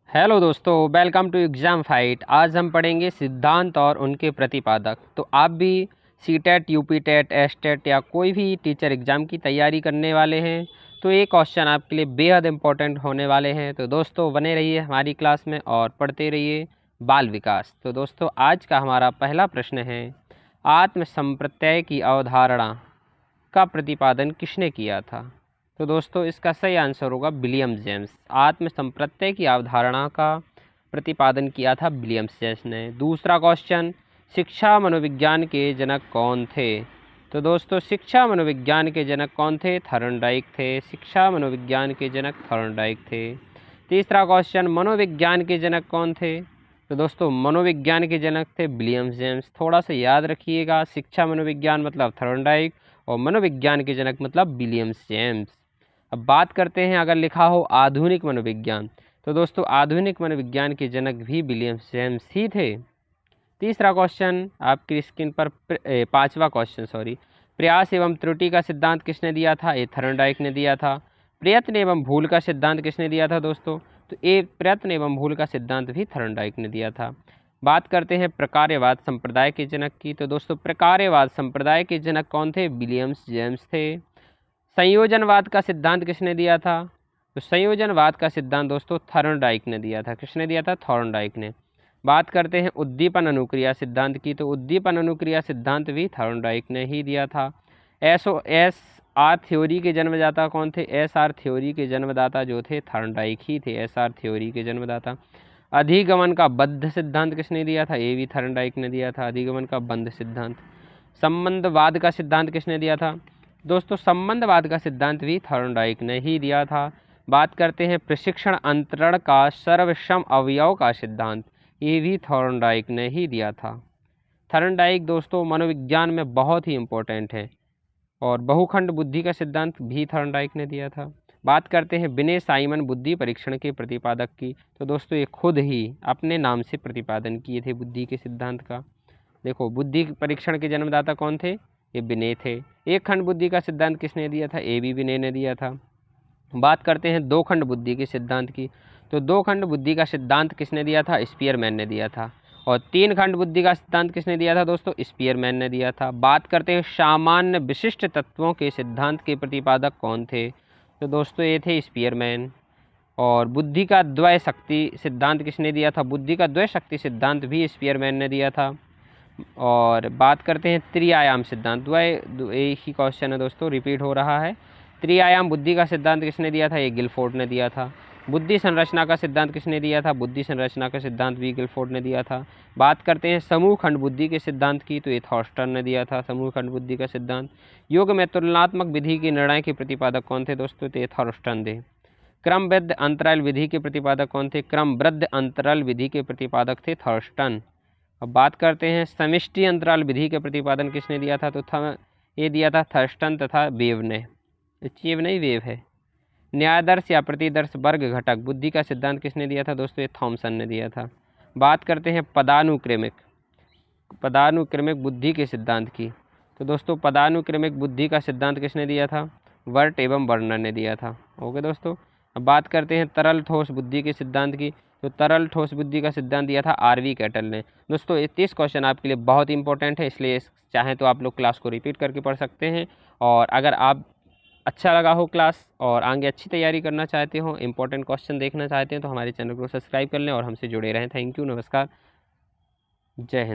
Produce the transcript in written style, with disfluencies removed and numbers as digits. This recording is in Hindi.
हेलो दोस्तों, वेलकम टू एग्ज़ाम फाइट। आज हम पढ़ेंगे सिद्धांत और उनके प्रतिपादक। तो आप भी C TET, UP TET, S TET या कोई भी टीचर एग्ज़ाम की तैयारी करने वाले हैं तो ये क्वेश्चन आपके लिए बेहद इम्पोर्टेंट होने वाले हैं। तो दोस्तों बने रहिए हमारी क्लास में और पढ़ते रहिए बाल विकास। तो दोस्तों आज का हमारा पहला प्रश्न है, आत्म संप्रत्यय की अवधारणा का प्रतिपादन किसने किया था? तो दोस्तों इसका सही आंसर होगा विलियम जेम्स। आत्म संप्रत्यय की अवधारणा का प्रतिपादन किया था विलियम जेम्स ने। दूसरा क्वेश्चन, शिक्षा मनोविज्ञान के जनक कौन थे? तो दोस्तों शिक्षा मनोविज्ञान के जनक कौन थे? थॉर्नडाइक थे। शिक्षा मनोविज्ञान के जनक थॉर्नडाइक थे। तीसरा क्वेश्चन, मनोविज्ञान के जनक कौन थे? तो दोस्तों मनोविज्ञान के जनक थे विलियम जेम्स। थोड़ा सा याद रखिएगा, शिक्षा मनोविज्ञान मतलब थॉर्नडाइक और मनोविज्ञान के जनक मतलब विलियम जेम्स। अब बात करते हैं, अगर लिखा हो आधुनिक मनोविज्ञान, तो दोस्तों आधुनिक मनोविज्ञान के जनक भी विलियम जेम्स ही थे। तीसरा क्वेश्चन आपकी स्क्रीन पर, पांचवा क्वेश्चन सॉरी, प्रयास एवं त्रुटि का सिद्धांत किसने दिया था? ये थॉर्नडाइक ने दिया था। प्रयत्न एवं भूल का सिद्धांत किसने दिया था दोस्तों? तो ये प्रयत्न एवं भूल का सिद्धांत भी थॉर्नडाइक ने दिया था। बात करते हैं प्रकार्यवाद संप्रदाय के जनक की, तो दोस्तों प्रकार्यवाद संप्रदाय के जनक कौन थे? विलियम्स जेम्स थे। संयोजनवाद का सिद्धांत किसने दिया था? तो संयोजनवाद का सिद्धांत दोस्तों थॉर्नडाइक ने दिया था। किसने दिया था? थॉर्नडाइक ने। बात करते हैं उद्दीपन अनुक्रिया सिद्धांत की, तो उद्दीपन अनुक्रिया सिद्धांत भी थॉर्नडाइक ने ही दिया था। एस आर थ्योरी के जन्मदाता कौन थे? एस आर थ्योरी के जन्मदाता जो थे थॉर्नडाइक ही थे। एस आर थ्योरी के जन्मदाता। अधिगमन का बद्ध सिद्धांत किसने दिया था? ये भी थॉर्नडाइक ने दिया था, अधिगमन का बंध सिद्धांत। संबंधवाद का सिद्धांत किसने दिया था? दोस्तों संबंधवाद का सिद्धांत भी थॉर्नडाइक ने ही दिया था। बात करते हैं प्रशिक्षण अंतरण का सर्वसम अवयव का सिद्धांत, ये भी थॉर्नडाइक ने ही दिया था। थॉर्नडाइक दोस्तों मनोविज्ञान में बहुत ही इम्पोर्टेंट है। और बहुखंड बुद्धि का सिद्धांत भी थॉर्नडाइक ने दिया था। बात करते हैं विनय साइमन बुद्धि परीक्षण के प्रतिपादक की, तो दोस्तों ये खुद ही अपने नाम से प्रतिपादन किए थे बुद्धि के सिद्धांत का। देखो बुद्धि परीक्षण के जन्मदाता कौन थे? ये विनय थे। एक खंड बुद्धि का सिद्धांत किसने दिया था? ये भी विनय ने दिया था। बात करते हैं दो खंड बुद्धि के सिद्धांत की, तो दो खंड बुद्धि का सिद्धांत किसने दिया था? स्पीयरमैन ने दिया था। और तीन खंड बुद्धि का सिद्धांत किसने दिया था दोस्तों? स्पीयरमैन ने दिया था। बात करते हैं सामान्य विशिष्ट तत्वों के सिद्धांत के प्रतिपादक कौन थे? तो दोस्तों ये थे स्पीयरमैन। और बुद्धि का द्वय शक्ति सिद्धांत किसने दिया था? बुद्धि का द्वय शक्ति सिद्धांत भी स्पीयरमैन ने दिया था। और बात करते हैं त्रिआयाम सिद्धांत, द्वय एक ही क्वेश्चन है दोस्तों, रिपीट हो रहा है। त्रिआयाम बुद्धि का सिद्धांत किसने दिया था? ये गिलफोर्ड ने दिया था। बुद्धि संरचना का सिद्धांत किसने दिया था? बुद्धि संरचना का सिद्धांत भी गिलफोर्ड ने दिया था। बात करते हैं समूह खंड बुद्धि के सिद्धांत की, तो ये थॉर्स्टन ने दिया था समूह खंड बुद्धि का सिद्धांत। योग में तुलनात्मक विधि के निर्णय के प्रतिपादक कौन थे दोस्तों? तो ये थॉर्स्टन थे। क्रमबद्ध अंतराल विधि के प्रतिपादक कौन थे? क्रमबद्ध अंतराल विधि के प्रतिपादक थे थॉर्स्टन। अब बात करते हैं समष्टि अंतराल विधि के प्रतिपादन किसने दिया था? तो ये दिया था थर्स्टन तथा वेव ने। चेव नहीं, वेव है। न्यायादर्श या प्रतिदर्श वर्ग घटक बुद्धि का सिद्धांत किसने दिया था दोस्तों? ये थॉमसन ने दिया था। बात करते हैं पदानुक्रमिक पदानुक्रमिक बुद्धि के सिद्धांत की, तो दोस्तों पदानुक्रमिक बुद्धि का सिद्धांत किसने दिया था? वर्ट एवं वर्नर ने दिया था। ओके दोस्तों। अब बात करते हैं तरल ठोस बुद्धि के सिद्धांत की, तो तरल ठोस बुद्धि का सिद्धांत दिया था आरवी कैटल ने। दोस्तों ये 30 क्वेश्चन आपके लिए बहुत इंपॉर्टेंट है, इसलिए चाहें तो आप लोग क्लास को रिपीट करके पढ़ सकते हैं। और अगर आप अच्छा लगा हो क्लास और आगे अच्छी तैयारी करना चाहते हो, इंपॉर्टेंट क्वेश्चन देखना चाहते हैं, तो हमारे चैनल को सब्सक्राइब कर लें और हमसे जुड़े रहें। थैंक यू, नमस्कार, जय हिंद।